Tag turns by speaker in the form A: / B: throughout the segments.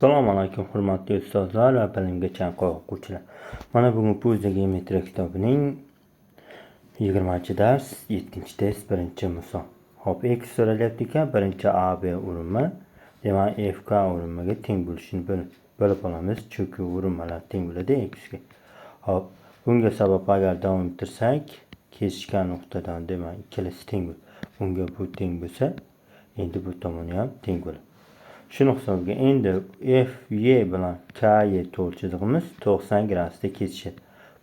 A: Assalomu alaykum hurmatli ustozlar va bilimga chanqoq o'quvchilar. Mana bugun Puza geometriya kitobining 20-dars 7-test 1-misol. Hop, x so'ralyapti ekan, birinchi AB urinma, demak FK urinmaga teng bo'lishini bilib olamiz, chunki urinmalar teng bo'ladi x ga. Hop, bunga sabab agar davom ettirsak, kesishgan nuqtadan demak ikkalasi teng bo'ladi. Bunga bu teng bo'lsa, endi bu tomoni ham teng bo'ladi. Shuni hisobiga endi FY bilan KY to'g'ri chizig'imiz 90 gradusda kesishadi.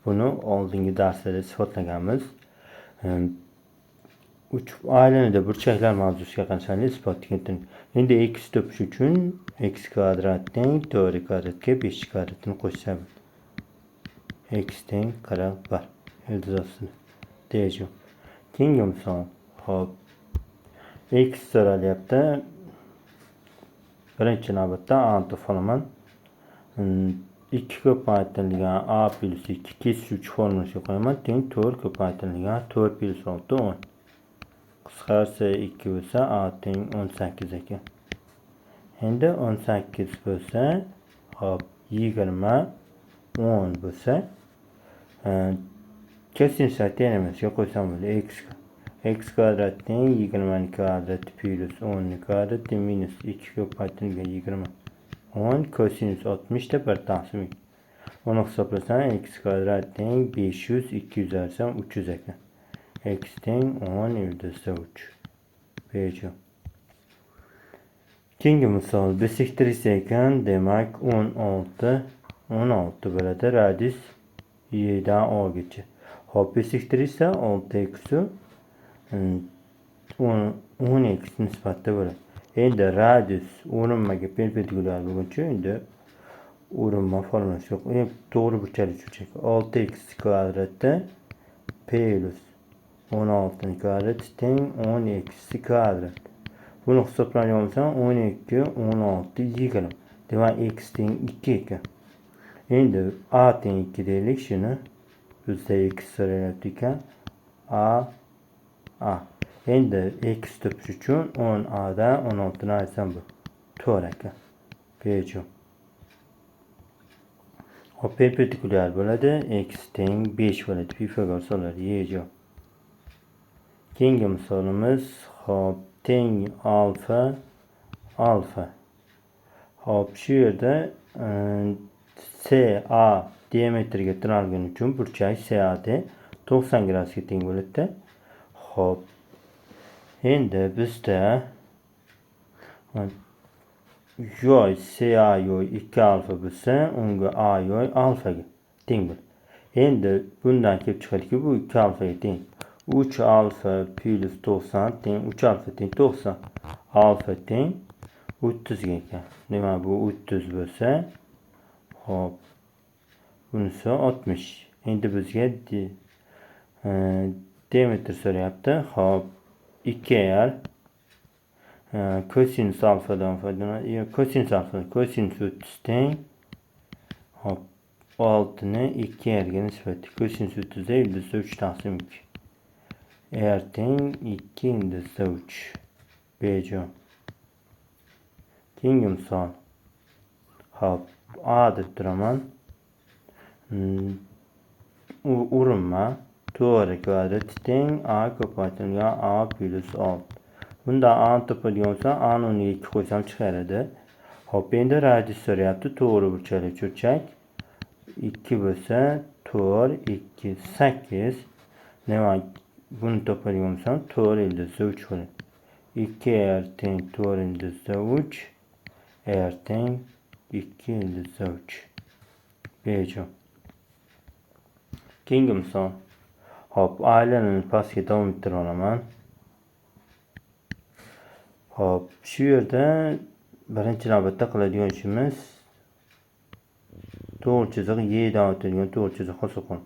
A: Buni oldingi darslarda isbotlaganmiz. Aylanada burchaklar mavzusiga qarasangiz isbotni keltiring. Endi x topish uchun x kvadrat teng 4 kvadratga 5 kvadratini qo'shsa x teng 41 ildiz deyajim. Keyingi misol. Hop, x so'ralyapti. Birinchi navbatda A to'plaman. 2 ko'paytirilgan A plus 2 kesuvchi formulasiga qo'yaman. Teng 4 ko'paytirilgan 4 plus 6 10. Qisqasi 2 bo'lsa A teng 18 ekan. Endi 18 bo'lsa, hop, 20 10 bo'lsa, kosinus teoremasiga qo'ysam bo'ladi x kvadrat teng 20 kvadrat plus 10 kvadrat minus 2 ko'paytirilgan 20 10 kosinus 60 da 1 taqsim 2. Uni hisoblasam x kvadrat teng 500 200 arsam 300 ekan. X teng 10 ildizda 3. Bejo. Keyingi misol bisektrisa ekan, demak 16 bo'ladi, radius Y'dan O'gacha. Hop, bisektrisa 6x 10x nisbatda bo'ladi. Endi radius urinmaga perpendikulyar bo'lguncha endi urinma formulasi yo'q. To'g'ri burchakli cho'chak 6x kvadratda plus 16 kvadrat teng 10x kvadrat. Buni hisoblagan bo'lsam 12 16 20. Demak x teng 2 ekan. Endi a teng 2 deylik, shuni bizda x so'ralyapti ekan. A. Endi x topish uchun 10a dan 16 ni aytsam bu 4 ekan. Bejo. Hop, perpendikulyar bo'ladi. X teng 5 bo'ladi. Pifagor usullari yejo. Keyingi misolimiz hop, teng alfa. Hop, shu yerda CA diametriga tiralgani uchun burchak CAD 90 gradusga teng bo'ladi. Hop, endi bizda yoy CA yoy 2 alfa bo'lsa, unga A yoy alfaga teng bo'ladi. Endi bundan kelib chiqadiki, bu 2 alfaga teng. 3 alfa plus 90 teng 3 alfa teng 90. Alfa teng 30 ekan. Demak bu 30 bo'lsa, hop, bunisi 60. Endi bizga diametr so'rayapti. Hop, 2 kosinus alfadan foydalanadi. Kosinus 30 teng, hop, 6 ni 2 ga nisbati. Kosinus 30 da ildizda 3 taqsim 2. Teng 2 ildizda 3. Bejo. Keyingi misol. Hop, A deb turaman. Urinma 4 kvadrat teng A ko'paytirilgan A plus 6. Bunda A topadigan bo'lsa, A ni o'rniga 2 qo'ysam chiqaradi. Hop, endi radius so'rayapti. To'g'ri burchakli cho'chak 2 bo'lsa, 4 2 8. Demak, buni topadigan bo'lsam 4 ildizda 3 bo'ladi. 2 teng 4 ildizda 3. Teng 2 ildizda 3. Bejo. Keyingi misol. Hop, aylanani pastga davom ettirib olaman. Hop, shu yerda birinchi navbatda qiladigan ishimiz to'g'ri chiziq Y'dan o'tadigan to'g'ri chiziq hisoblanadi.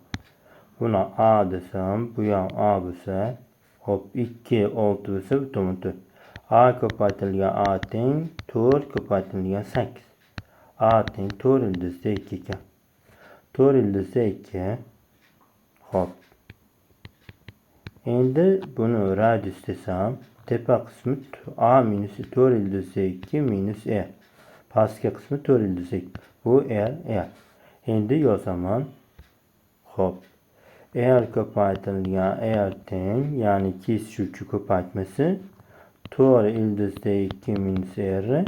A: Buni A desam, bu ham A bo'lsa, hop, 2 6 bo'lsa, bu tomon 4. A ko'paytirilgan A teng 4 ko'paytirilgan 8. A teng 4 ildizda 2 ekan. 4 ildizda 2. Hop. Endi buni radius desam, tepa qismi A minus 4 ildizda 2 minus Pastki kısmı 4 yıldız 2. Bu eğer. Endi yozaman. Hop. Eğer ko'paytirilgan eğer teng, ya'ni kesishuvchi ko'paytmasi 4 yıldızda 2 minus r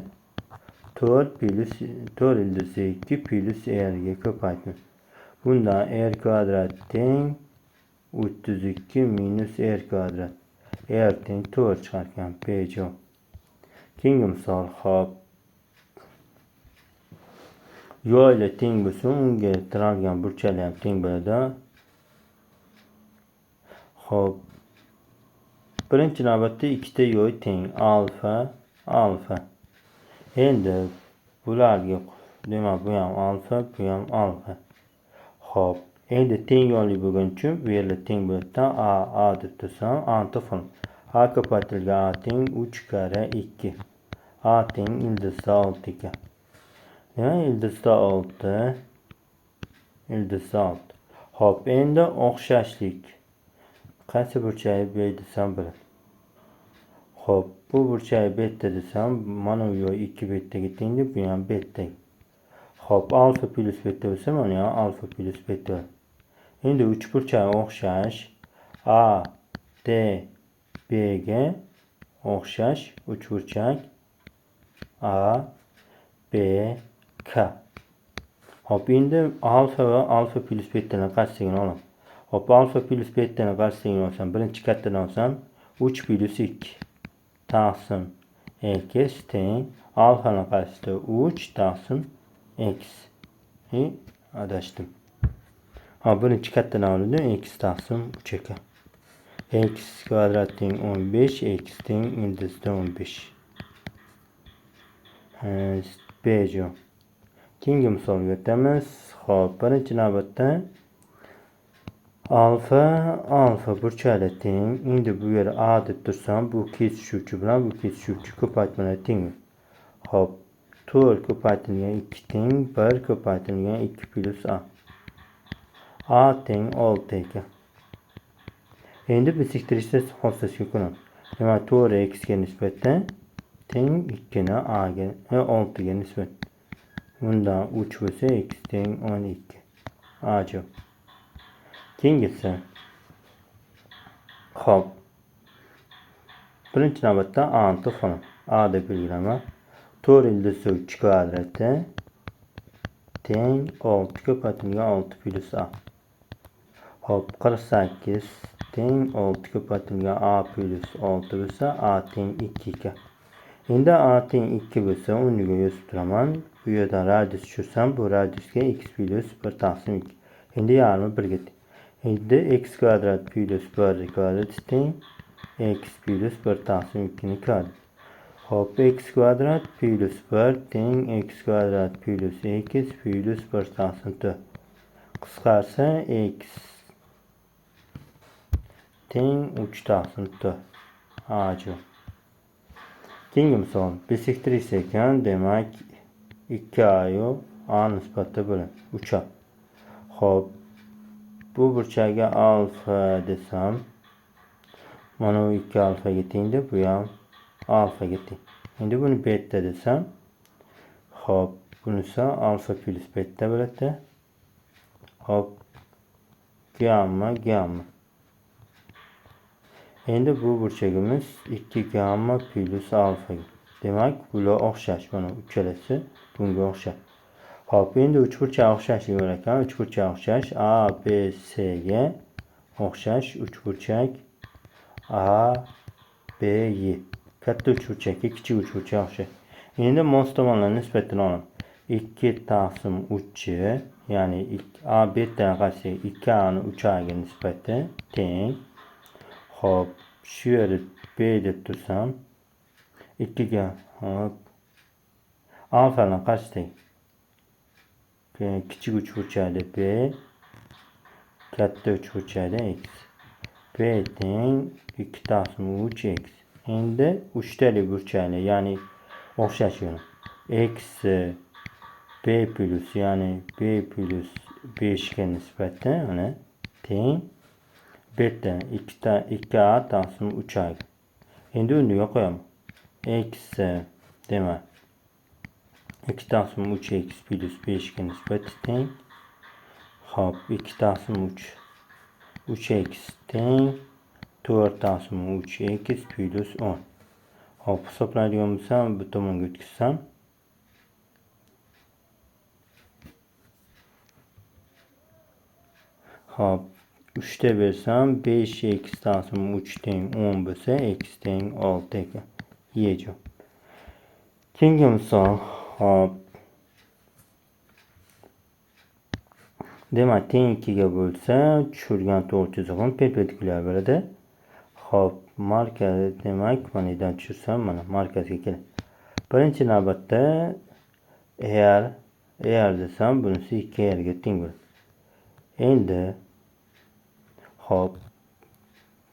A: 4 yıldızda 2 plus r'ga ko'paytma. Bunda r kvadrat teng 32 minus r kvadrat. R teng 4 chiqarkan B javob. Keyingi misol, hop. Yo ile teng bo'lsa, unga tiralgan burchaklar ham teng bo'ladi. Hop. Birinchi navbatda ikkita yo'y teng, alfa. Endi bularga demak bu ham alfa, bu ham alfa. Hop. Endi teng yo'li bo'lgani uchun bu yerda teng bo'ladidan a deb tursam, antiform. A ko'paytirilgan a teng 3 kare 2. A teng ildizda 6 ekan. Demak, ildizda 6. Hop, endi o'xshashlik. Qaysi burchagi B desam bo'ladi. Hop, bu burchagi beta desam, mana bu yo'l 2 betaga teng deb, bu ham beta. Hop, alfa plus beta bo'lsa, mana ham alfa plus beta. Endi uch burchagi o'xshash. A, D, B ga o'xshash uch burchak. A, B, K. Hop, endi alfa va alfa plus betaning qarshiligini olaman. Hop, alfa plus betaning qarshiligini olsam, birinchi kattadan olsam 3 plus 2 taqsim x teng alfaning qarshisida 3 taqsim x. Adashdim. Hop, birinchi kattadan oldim, x taqsim 3 ekan. X kvadrat teng 15, x teng ildizda 15. B javob. Keyingi misolga o'tamiz. Hop, birinchi navbatda alfa burchaklar teng. Endi bu yer a deb tursam, bu kesishuvchi bilan bu kesishuvchi ko'paytmalar teng. Hop, 4 ko'paytirilgan 2 teng 1 ko'paytirilgan 2 plus a. A teng 6 ekan. Endi bisektirishni xossasiga ko'ramiz. Demak, 4 x ga nisbatan teng 2 ni a ga 6 ga nisbatan. Bundan 3 bo'lsa x teng 12. A javob. Keyingisi. Hop. Birinchi navbatda a antiform. A deb belgilaman. 4 ildizda 3 kvadrati teng 6 ko'paytirilgan 6 plus a. Hop, 48 teng 6 ko'paytirilgan a plus 6 bo'lsa, a teng 2 ekan. Endi a teng 2 bo'lsa, o'rniga yozib turaman. Bu yerdan radius tushirsam, bu radiusga x plus 1 taqsim 2. Endi yarmi 1 ga teng. Endi x kvadrat plus 1 kvadrat teng x plus 1 taqsim 2 ni kvadrat. Hop, x kvadrat plus 1 teng x kvadrat plus x plus 1 taqsim 4. Qisqarsa x teng 3 taqsim 4. A javob. Keyingi misol. Bisektrish ekan, demak 2a yu a nisbatda bo'ladi. 3a. Hop, bu burchakga alfa desam, mana bu 2 alfaga teng deb, bu ham alfaga teng. Endi buni beta desam, hop, bunisi alfa plus beta bo'ladi. Hop, gamma. Endi bu burchagimiz 2 gamma plus alfa. Demak, bular o'xshash. Mana uchalasi bunga o'xshash. Hop, endi uchburchak o'xshashlik bor ekan. Uchburchak o'xshash A, B, C ga o'xshash uchburchak A, B, Y. Katta uchburchakka kichik uchburchak o'xshash. Endi mos tomonlarning nisbatini olaman. 2 taqsim 3, ya'ni A betaning qarshisiga 2a ni 3a ga nisbati teng. Hop, shu yerda B deb tursam, 2 ga hop alfaning qarshisiga kichik uchburchakda B, katta uchburchakda x. B teng 2 taqsim 3x. Endi uchtali burchaklar, ya'ni o'xshash yo'l. X B plus, ya'ni B plus 5 ga nisbatan mana teng beta 2a taqsim 3a. Endi o'rniga qo'yaman. X demak 2 taqsim 3x plus 5 ga nisbati teng. Hop 2 taqsim 3x teng 4 taqsim 3x plus 10. Hop hisoblaydigan bo'lsam bu tomonga o'tkazsam hop 3 ta bersam 5x taqsim 3 teng 10 bo'lsa x teng 6 ekan. Yechim. Keyingi misol hop demak teng 2 ga bo'lsa tushirgan to'g'ri chizig'im perpendikulyar bo'ladi. Hop markaz demak mana bundan tushirsam mana markazga keladi. Birinchi navbatda air desam bunisi 2r ga teng bo'ladi. Endi hop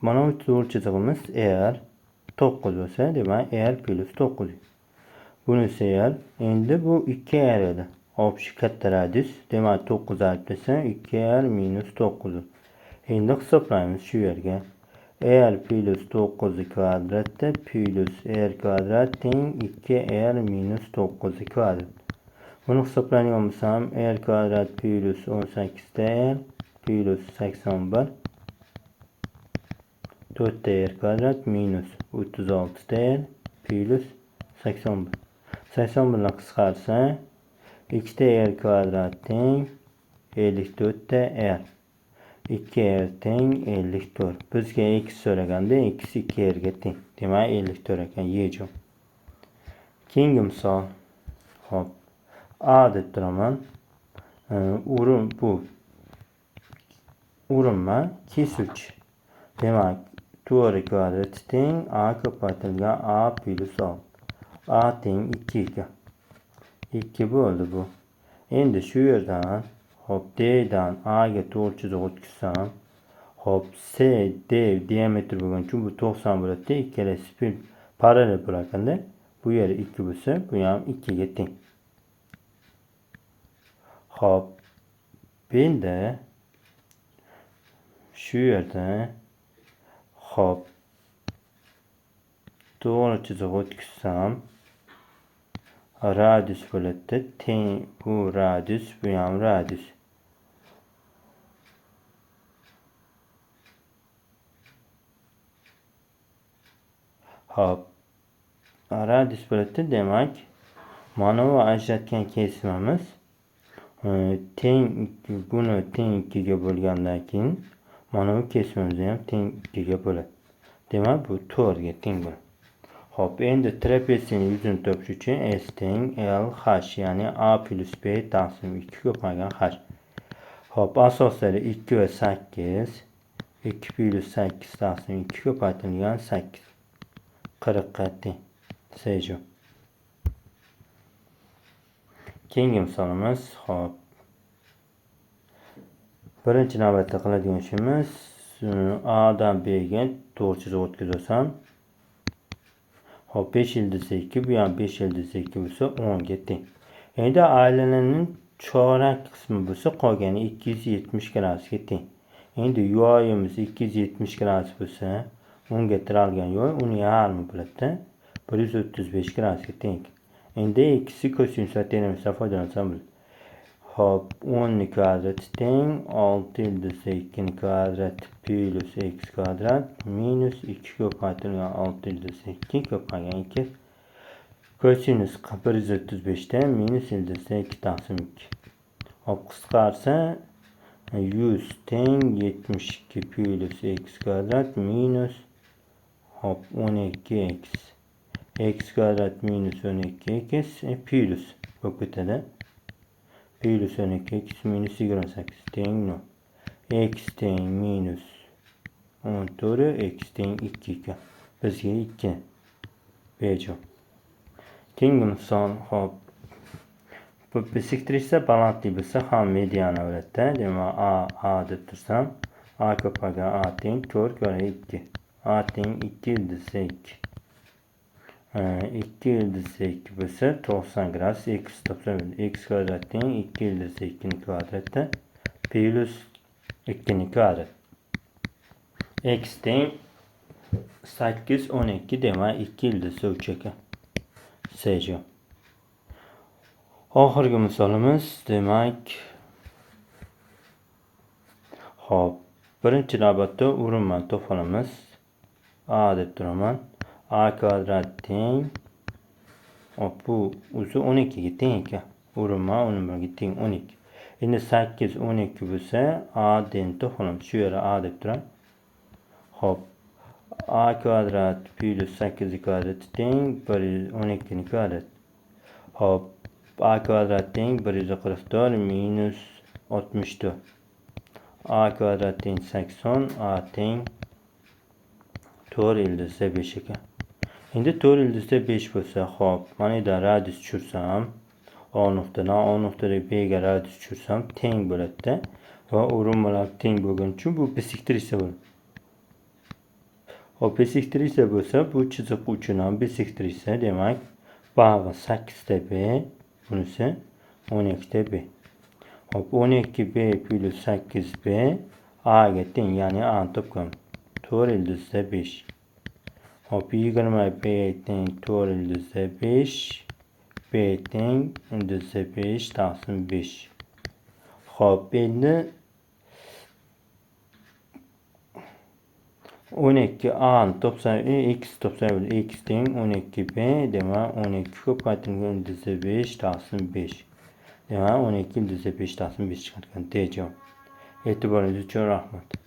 A: mana bu to'g'ri chizig'imiz air 9 bo'lsa demak air plus 9. Bunisi air. Endi bu 2r edi. Hop shu katta radius demak 9 alib desam 2r minus 9. Endi hisoblaymiz shu yerga. R plus 9 kvadratda plus r kvadrat teng 2r minus 9 kvadrat. Buni hisoblaydigan bo'lsam r kvadrat plus 18r plus 81 4r kvadrat minus 36r plus 81. 81 bilan qisqarsa 2r kvadrat teng 54r. 2r teng 54. Bizga x so'raganda x 2r ga teng. Demak 54 ekan. Yechim. Keyingi misol. Hop. A deb turaman. Urinma kesuvchi. Demak 4 kvadrati teng a ko'paytirilgan a plus 6. A teng 2 ekan. 2 bo'ldi bu. Endi shu yerdan hop D'dan A ga to'g'ri chiziq o'tkazsam hop C D diametr bo'lgan uchun bu 90 bo'ladi. Ikkalasi parallel bo'lar ekanda. Bu yer 2 bo'lsa, bu ham 2 ga teng. Hop endi shu yerda hop to'g'ri chiziq o'tkazsam radius bo'ladi. Teng bu radius, bu ham radius. Hop radius bo'ladi. Demak mana bu ajratgan kesimimiz teng buni teng 2 ga bo'lgandan keyin mana bu kesimimizni ham teng 2 ga bo'ladi. Demak bu 4 ga teng bo'ladi. Hop endi trapeziyaning yuzini topish uchun S teng L H ya'ni A plus B taqsim 2 ko'paygan H. Hop asoslari 2 va 8. 2 plus 8 taqsim 2 ko'paytirilgan 8. 40 ga teng. Sejim. Keyingi misolimiz hop. Birinchi navbatda qiladigan ishimiz A dan B ga to'g'ri chiziq o'tkazsam hop 5 ildizli 2 bu ham 5 ildizli 2 bo'lsa 10 ga teng. Endi aylananing chorak qismi bo'lsa qolgani 270 gradusga teng. Endi yoyimiz 270 gradus bo'lsa unga tiralgan yoy uni yarmi bo'ladi. 135 gradusga teng. Endi x kosinus va teoremasidan foydalansam bo'ladi. Hop 10 kvadrati teng 6 ildizli 2 kvadrat plus x kvadrat minus 2 ko'paytirilgan 6 ildizli 2 ko'paygan 2. Kosinus 135 dan minus ildizli 2 taqsim 2. Hop qisqarsa 100 teng 72 plus x kvadrat minus hop 12x. X kvadrat minus 12x plus bo'lib ketadi. Plus 12x minus 28 teng 0. X teng minus 14, x teng 2 ekan. Bizga 2 berjon. Keyingi misol hop. Bu bisektrisa balandlik bo'lsa ham mediana bo'ladi. Demak A deb tursam A ko'paygan A teng 4 kora 2. A teng 2 ildizli 2. 2 ildizli 2 bo'lsa 90 gradus x topsam x kvadrat teng 2 ildizli 2 kvadratda plus 2 kvadrat. X teng 8 12 demak 2 ildizli 3 ekan. Sejim. Oxirgi misolimiz demak hop. Birinchi navbatda urinmani topamiz. A deb turaman. A kvadrat teng. Hop bu o'zi 12 ga teng ekan. Urinma 11 ga teng 12. Endi 8 12 bo'lsa A deni topamiz. Shu yerga A deb turam. Hop. A kvadrat plus 8 kvadrati teng 112 kvadrat. Hop. A kvadrat teng 144 minus 64. A kvadrat teng 80, A teng 4 ildizda 5 ekan. Endi 4 ildizda 5 bo'lsa, hop, mana yerda radius tushirsam, O nuqtadan O nuqtadan B ga radius tushirsam teng bo'ladi-da. Va urinmalar teng bo'lgani uchun bu bisektriса bo'ladi. Hop, bisektriса bo'lsa, bu chiziq uchun ham bisektrisa, demak, bag'i 8 ta B, bunisi 12 ta B. Hop, 12B plus 8B A ga teng, ya'ni A ni topgan. 4 ildizda 5. Hop, 20B teng 4 ildizda 5. B teng ildizda 5 taqsim 5. Hop, endi 12A ni topsam, x topsam, x teng 12B, demak 12 ko'paytirilgan ildizda 5 taqsim 5. Demak 12 ildizda 5 taqsim 5 chiqargan D javob. E'tiboringiz uchun rahmat.